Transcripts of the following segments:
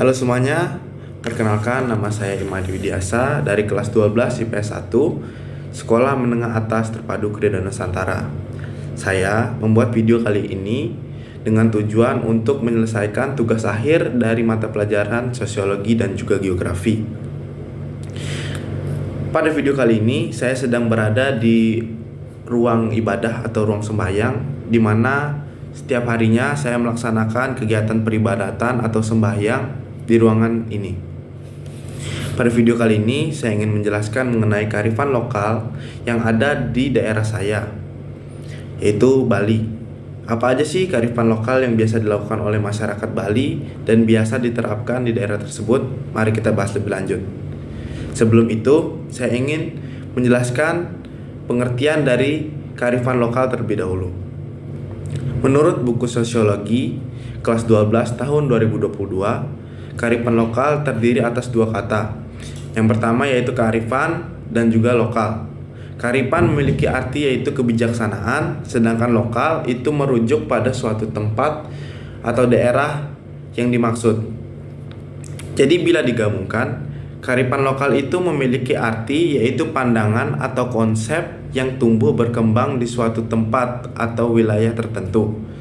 Halo semuanya, perkenalkan nama saya Imadi Widiasa dari kelas 12 IPS 1, Sekolah Menengah Atas Terpadu Krida Nusantara. Saya membuat video kali ini dengan tujuan untuk menyelesaikan tugas akhir dari mata pelajaran sosiologi dan juga geografi. Pada video kali ini, saya sedang berada di ruang ibadah atau ruang sembahyang, di mana setiap harinya saya melaksanakan kegiatan peribadatan atau sembahyang di ruangan ini. Pada video kali ini saya ingin menjelaskan mengenai kearifan lokal yang ada di daerah saya, yaitu Bali. Apa aja sih kearifan lokal yang biasa dilakukan oleh masyarakat Bali dan biasa diterapkan di daerah tersebut? Mari kita bahas lebih lanjut. Sebelum itu, saya ingin menjelaskan pengertian dari kearifan lokal terlebih dahulu. Menurut buku sosiologi kelas 12 tahun 2022, kearifan lokal terdiri atas dua kata. Yang pertama yaitu kearifan dan juga lokal. Kearifan memiliki arti yaitu kebijaksanaan, sedangkan lokal itu merujuk pada suatu tempat atau daerah yang dimaksud. Jadi bila digabungkan, kearifan lokal itu memiliki arti yaitu pandangan atau konsep yang tumbuh berkembang di suatu tempat atau wilayah tertentu.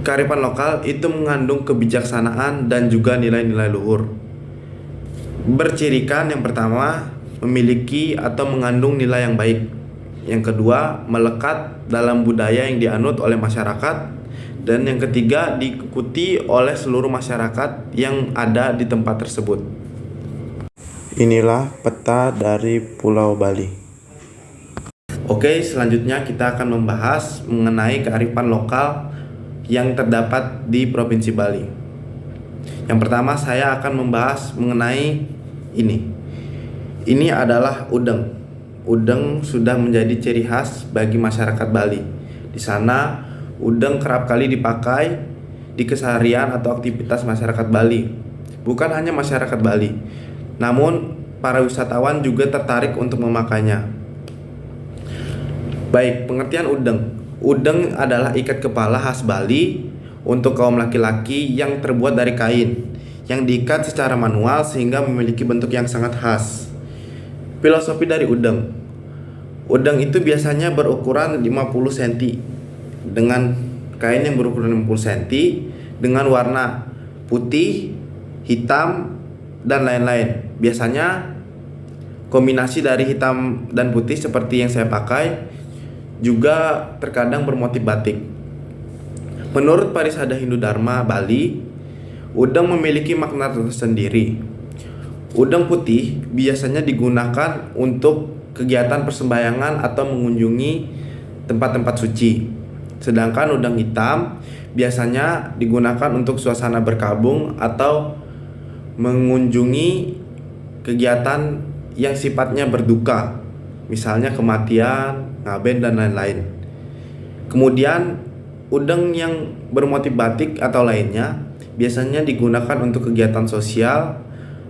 Kearifan lokal itu mengandung kebijaksanaan dan juga nilai-nilai luhur. Bercirikan yang pertama, memiliki atau mengandung nilai yang baik. Yang kedua, melekat dalam budaya yang dianut oleh masyarakat. Dan yang ketiga, diikuti oleh seluruh masyarakat yang ada di tempat tersebut. Inilah peta dari Pulau Bali. Oke, selanjutnya kita akan membahas mengenai kearifan lokal yang terdapat di Provinsi Bali. Yang pertama saya akan membahas mengenai ini. Ini adalah udeng. Udeng sudah menjadi ciri khas bagi masyarakat Bali. Di sana udeng kerap kali dipakai di keseharian atau aktivitas masyarakat Bali. Bukan hanya masyarakat Bali, namun para wisatawan juga tertarik untuk memakainya. Baik, pengertian udeng. Udeng adalah ikat kepala khas Bali untuk kaum laki-laki yang terbuat dari kain yang diikat secara manual sehingga memiliki bentuk yang sangat khas. Filosofi dari udeng. Udeng itu biasanya berukuran 50 cm dengan kain yang berukuran 50 cm dengan warna putih, hitam, dan lain-lain. Biasanya kombinasi dari hitam dan putih seperti yang saya pakai juga terkadang bermotif batik. Menurut Parisada Hindu Dharma Bali, udeng memiliki makna tersendiri. Udeng putih biasanya digunakan untuk kegiatan persembahyangan atau mengunjungi tempat-tempat suci. Sedangkan udeng hitam biasanya digunakan untuk suasana berkabung atau mengunjungi kegiatan yang sifatnya berduka, misalnya kematian, ngaben, dan lain-lain. Kemudian udeng yang bermotif batik atau lainnya biasanya digunakan untuk kegiatan sosial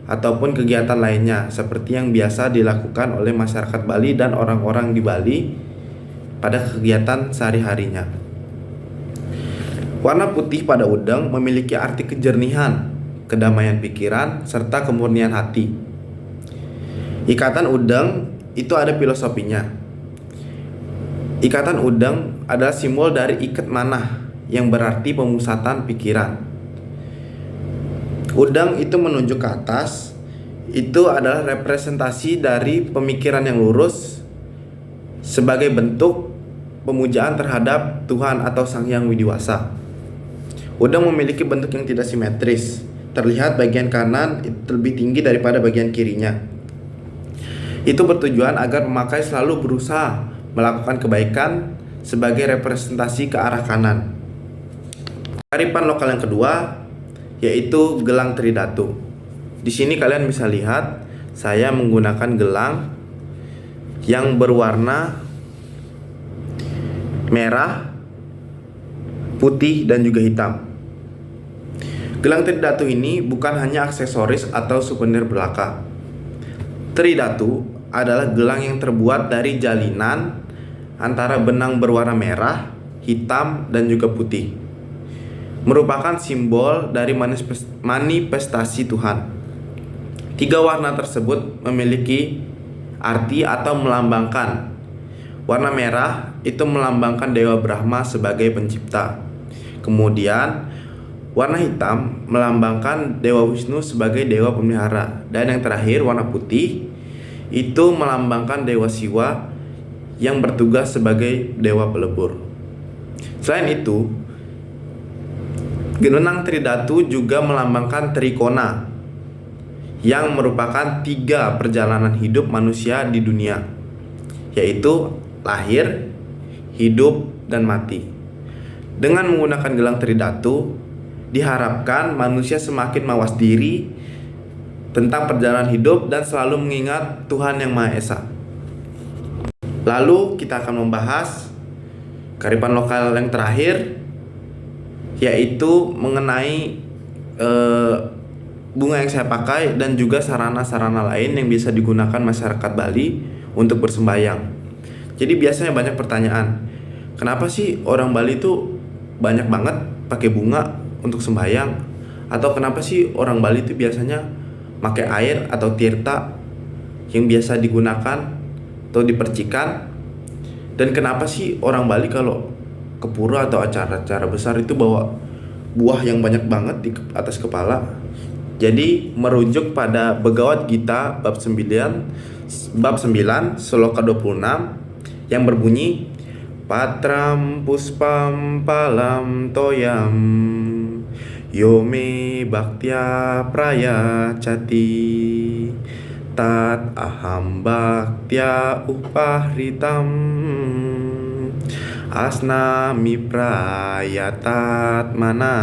ataupun kegiatan lainnya seperti yang biasa dilakukan oleh masyarakat Bali dan orang-orang di Bali pada kegiatan sehari-harinya. Warna putih pada udeng memiliki arti kejernihan, kedamaian pikiran, serta kemurnian hati. Ikatan udeng itu ada filosofinya. Ikatan udeng adalah simbol dari ikat manah yang berarti pemusatan pikiran. Udeng itu menunjuk ke atas. Itu adalah representasi dari pemikiran yang lurus sebagai bentuk pemujaan terhadap Tuhan atau Sang Hyang Widiwasa. Udeng memiliki bentuk yang tidak simetris. Terlihat bagian kanan itu lebih tinggi daripada bagian kirinya. Itu bertujuan agar pemakai selalu berusaha melakukan kebaikan sebagai representasi ke arah kanan. Kearifan lokal yang kedua yaitu gelang tridatu. Di sini kalian bisa lihat saya menggunakan gelang yang berwarna merah, putih, dan juga hitam. Gelang tridatu ini bukan hanya aksesoris atau souvenir belaka. Tridatu adalah gelang yang terbuat dari jalinan antara benang berwarna merah, hitam, dan juga putih. merupakan simbol dari manifestasi Tuhan. 3 warna tersebut memiliki arti atau melambangkan. Warna merah itu melambangkan Dewa Brahma sebagai pencipta. Kemudian warna hitam melambangkan Dewa Wisnu sebagai dewa pemelihara. Dan yang terakhir warna putih itu melambangkan Dewa Siwa yang bertugas sebagai dewa pelebur. Selain itu, Genunang Tridatu juga melambangkan Trikona yang merupakan 3 perjalanan hidup manusia di dunia, yaitu lahir, hidup, dan mati. Dengan menggunakan gelang Tridatu, diharapkan manusia semakin mawas diri tentang perjalanan hidup dan selalu mengingat Tuhan Yang Maha Esa. Lalu kita akan membahas kearifan lokal yang terakhir, yaitu mengenai bunga yang saya pakai dan juga sarana-sarana lain yang bisa digunakan masyarakat Bali untuk bersembayang. Jadi biasanya banyak pertanyaan, kenapa sih orang Bali itu banyak banget pakai bunga untuk sembahyang? Atau kenapa sih orang Bali itu biasanya pakai air atau tirta yang biasa digunakan atau dipercikan? Dan kenapa sih orang Bali kalau ke pura atau acara-acara besar itu bawa buah yang banyak banget di atas kepala? Jadi merujuk pada Bhagavad Gita bab 9 sloka 26 yang berbunyi Patram puspam palam toyam yome bhaktya prayachati tat aham bhaktya upahritam asnami prayatat mana.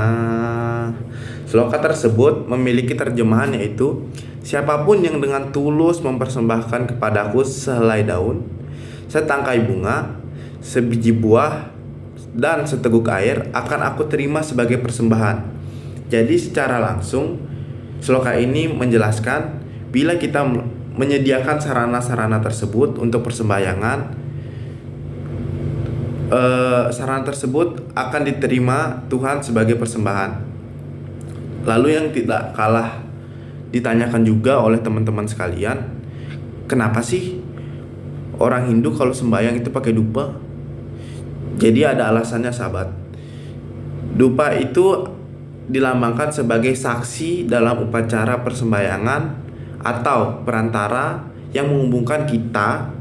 Sloka tersebut memiliki terjemahan yaitu, siapapun yang dengan tulus mempersembahkan kepadaku sehelai daun, setangkai bunga, sebiji buah, dan seteguk air akan aku terima sebagai persembahan. Jadi secara langsung sloka ini menjelaskan bila kita menyediakan sarana-sarana tersebut untuk persembahyangan, sarana tersebut akan diterima Tuhan sebagai persembahan. Lalu yang tidak kalah ditanyakan juga oleh teman-teman sekalian, kenapa sih orang Hindu kalau sembahyang itu pakai dupa? Jadi ada alasannya sahabat. Dupa itu dilambangkan sebagai saksi dalam upacara persembahyangan atau perantara yang menghubungkan kita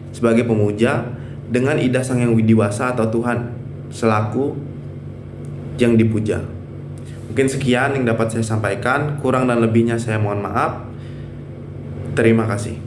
sebagai pemuja dengan Ida Sang Yang Widiwasa atau Tuhan selaku yang dipuja. Mungkin sekian yang dapat saya sampaikan, kurang dan lebihnya saya mohon maaf. Terima kasih.